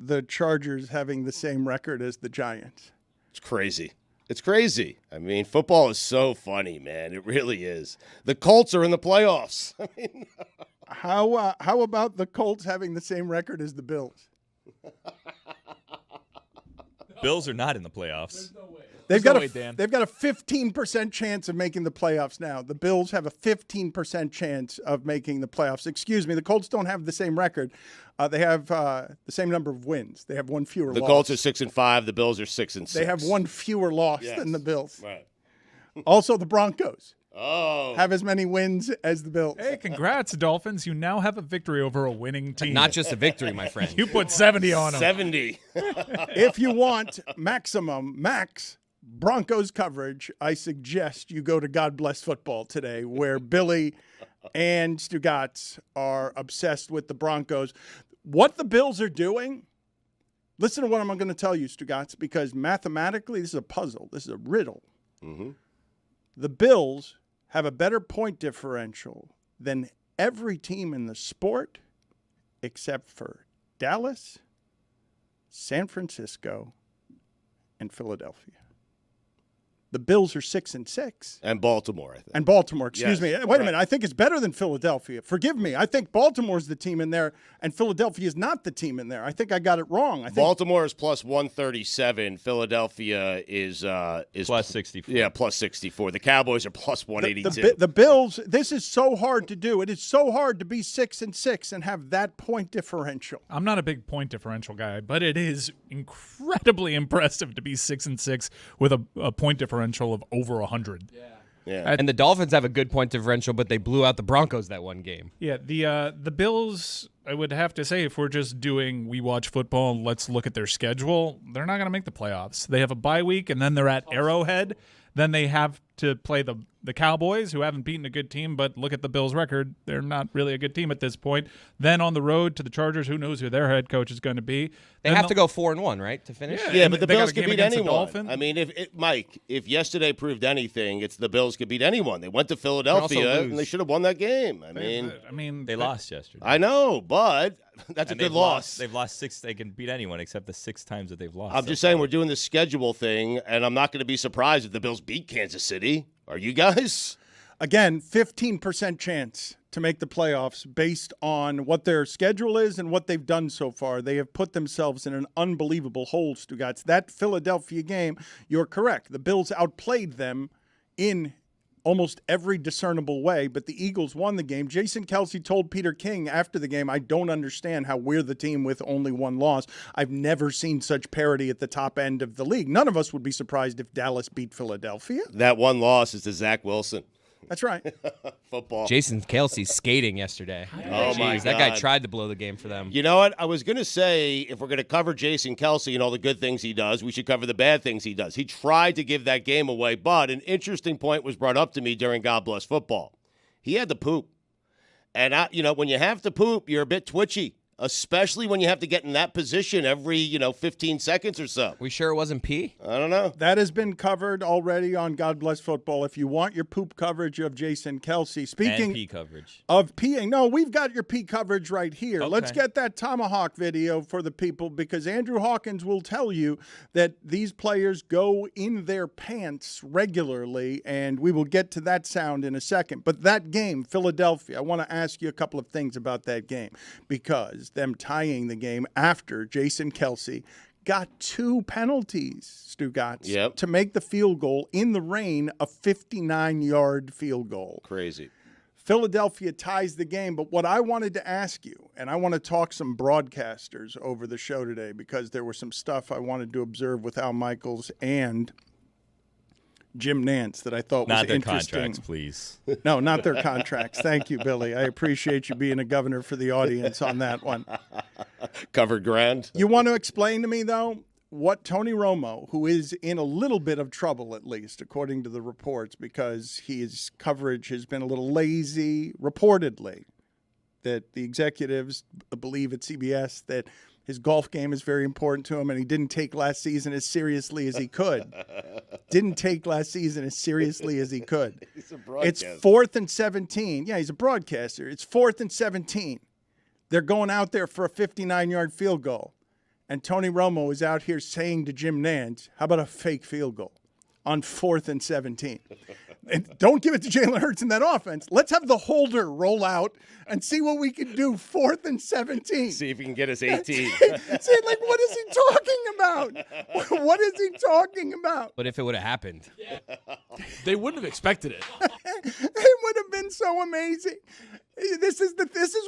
the Chargers having the same record as the Giants? It's crazy. It's crazy. I mean, football is so funny, man. It really is. The Colts are in the playoffs. I mean, how about the Colts having the same record as the Bills? Bills are not in the playoffs. There's no way. They've no got way, Dan. they've got a 15% chance of making the playoffs now. The Bills have a 15% chance of making the playoffs. Excuse me, the Colts don't have the same record. They have the same number of wins. They have one fewer the loss. Colts are 6-5. The Bills are 6-6. They have one fewer loss than the Bills. Right. Also, the Broncos Oh. have as many wins as the Bills. Hey, congrats, Dolphins. You now have a victory over a winning team. Not just a victory, my friend. You put 70 on them. 70. If you want max Broncos coverage, I suggest you go to God Bless Football today, where Billy and Stugotz are obsessed with the Broncos. What the Bills are doing, listen to what I'm going to tell you, Stugotz, because mathematically this is a puzzle. This is a riddle. Mm-hmm. The Bills have a better point differential than every team in the sport except for Dallas, San Francisco, and Philadelphia. The Bills are 6-6. And Baltimore, I think. And Baltimore, excuse me. Yes, Wait a right. minute. I think it's better than Philadelphia. Forgive me. I think Baltimore's the team in there, and Philadelphia is not the team in there. I think I got it wrong. I think Baltimore is plus 137. Philadelphia is Plus 64. Yeah, plus 64. The Cowboys are plus 182. the Bills, this is so hard to do. It is so hard to be 6-6 and have that point differential. I'm not a big point differential guy, but it is incredibly impressive to be 6-6 with a point differential of over 100. yeah. And the Dolphins have a good point differential, but they blew out the Broncos that one game. Yeah, the Bills, I would have to say, if we're just doing we watch football and let's look at their schedule, they're not going to make the playoffs. They have a bye week, and then they're at Arrowhead. Then they have to play the Cowboys, who haven't beaten a good team, but look at the Bills' record. They're not really a good team at this point. Then on the road to the Chargers, who knows who their head coach is going to be. They have to go 4-1, right, to finish? Yeah, and but the they got Bills a could game beat against the anyone. Dolphins. I mean, if yesterday proved anything, it's the Bills could beat anyone. They went to Philadelphia, lose. and they should have won that game. I mean, They lost yesterday. I know, but that's a And good they've loss. They've lost 6. They can beat anyone except the 6 times that they've lost. I'm just saying we're doing this schedule thing, and I'm not going to be surprised if the Bills beat Kansas City. Are you guys? Again, 15% chance to make the playoffs based on what their schedule is and what they've done so far. They have put themselves in an unbelievable hole, Stugotz. That Philadelphia game, you're correct. The Bills outplayed them in almost every discernible way, but the Eagles won the game. Jason Kelce told Peter King after the game, I don't understand how we're the team with only one loss. I've never seen such parity at the top end of the league. None of us would be surprised if Dallas beat Philadelphia. That one loss is to Zach Wilson. That's right. Football. Jason Kelce skating yesterday. Oh, my That guy God. tried to blow the game for them. You know what? I was going to say, if we're going to cover Jason Kelce and all the good things he does, we should cover the bad things he does. He tried to give that game away, but an interesting point was brought up to me during God Bless Football. He had to poop. And, when you have to poop, you're a bit twitchy, especially when you have to get in that position every, 15 seconds or so. We sure it wasn't pee? I don't know. That has been covered already on God Bless Football. If you want your poop coverage of Jason Kelce, speaking And P coverage. of peeing, no, we've got your pee coverage right here. Okay. Let's get that tomahawk video for the people, because Andrew Hawkins will tell you that these players go in their pants regularly, and we will get to that sound in a second. But that game, Philadelphia, I want to ask you a couple of things about that game, because them tying the game after Jason Kelce got 2 penalties, Stugotz, to make the field goal in the rain, a 59-yard field goal. Crazy. Philadelphia ties the game, but what I wanted to ask you, and I want to talk some broadcasters over the show today, because there was some stuff I wanted to observe with Al Michaels and Jim Nantz that I thought was Not their interesting. contracts, please. No, not their contracts. Thank you, Billy. I appreciate you being a governor for the audience on that one. Covered ground. You want to explain to me, though, what Tony Romo, who is in a little bit of trouble, at least, according to the reports, because his coverage has been a little lazy, reportedly, that the executives believe at CBS that his golf game is very important to him, and he didn't take last season as seriously as he could. He's a broadcaster. It's 4th and 17. Yeah, he's a broadcaster. It's 4th and 17. They're going out there for a 59-yard field goal. and Tony Romo is out here saying to Jim Nantz, how about a fake field goal on 4th and 17? And don't give it to Jalen Hurts in that offense. Let's have the holder roll out and see what we can do 4th and 17. See if we can get us 18. See, like, what is he talking about? What is he talking about? But if it would have happened, They wouldn't have expected it. It would have been so amazing. This is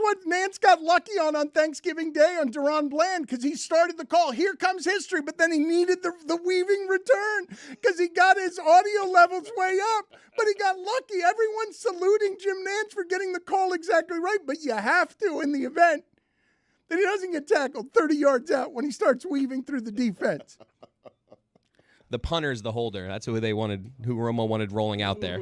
what Nance got lucky on Thanksgiving Day on Deron Bland, because he started the call. Here comes history, but then he needed the weaving return because he got his audio levels way up. But he got lucky. Everyone's saluting Jim Nance for getting the call exactly right, but you have to in the event that he doesn't get tackled 30 yards out when he starts weaving through the defense. the punter's the holder. That's who Romo wanted rolling out there.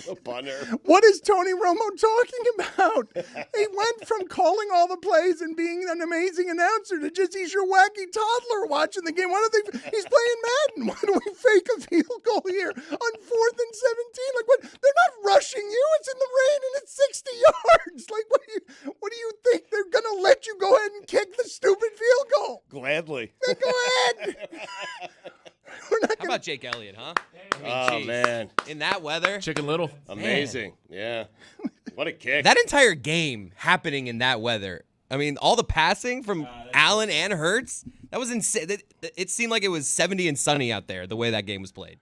The punter. What is Tony Romo talking about? He went from calling all the plays and being an amazing announcer to just he's your wacky toddler watching the game. He's playing Madden. Why do we fake a field goal here on 4th and 17? Like, what? They're not rushing you. It's in the rain and it's 60 yards. Like, what do you think? They're gonna let you go ahead and kick the stupid field goal? Gladly. Then go ahead. How about Jake Elliott, huh? Oh, man. In that weather. Chicken Little. Amazing. Yeah. What a kick. That entire game happening in that weather. I mean, all the passing from Allen and Hurts, that was insane. It seemed like it was 70 and sunny out there, the way that game was played.